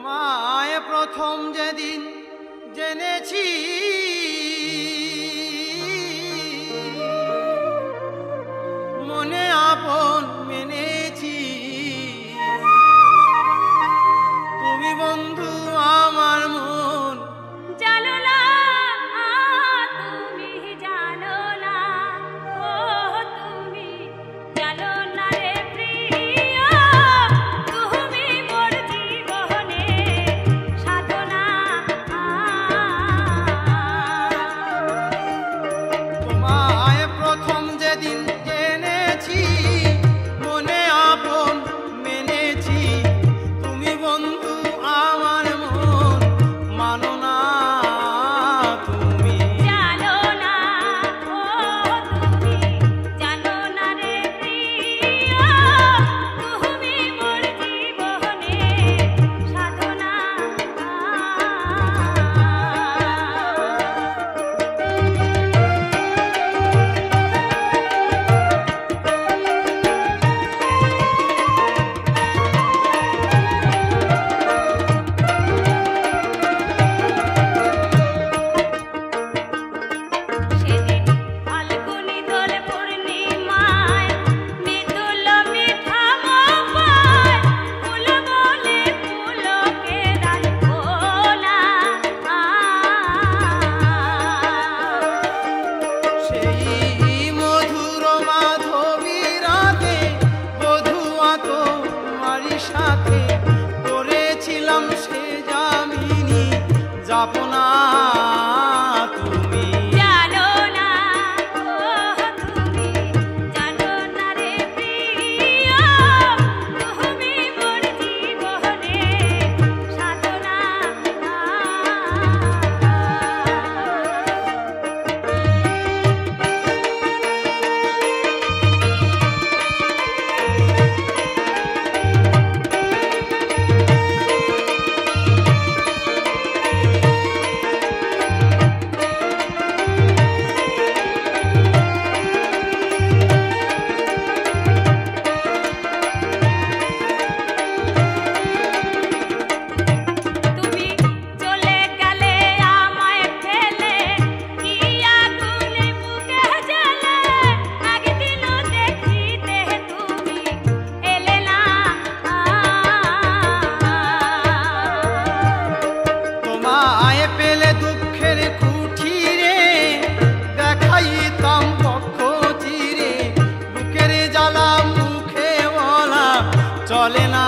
তোমায় প্রথম যেদিন জেনেছি মনে আপন মেনেছি তুমি বন্ধু আমার মন জানো না তুমি জানো না ও তুমি জানো না রে প্রিয় তুমি মোর জীবনে সাধনা তোমায় প্রথম যেদিন জেনেছি মনে আপন মেনেছি তুমি বন্ধু আমার মন মানো না তুমি জানো না ও তুমি জানো না রে প্রিয় তুমি মোর জীবনে সাধনা সেদিন ফাল্গুনি দোল পূর্ণিমায় মৃদুল মিঠা মোপায় ফুল বলে ফুলকে রাখো না সেই মধুর মাধবী রাতে বধুয়া তোমারই সাথে করেছিলাম সে জামিনী যাপনা তুমি জানো না ও তুমি জানো না রে প্রিয় তুমি মোর জীবনে সাধনা তুমি চলে গেলে আমায় ফেলে কি আগুনে বুকে জ্বলে একদিনও দেখিতে তুমি এলে না তোমায় পেলে দুঃখের কুঠিরে দেখাইতাম পক্ষ চিরে বুকের জ্বালা মুখে বলা চলে না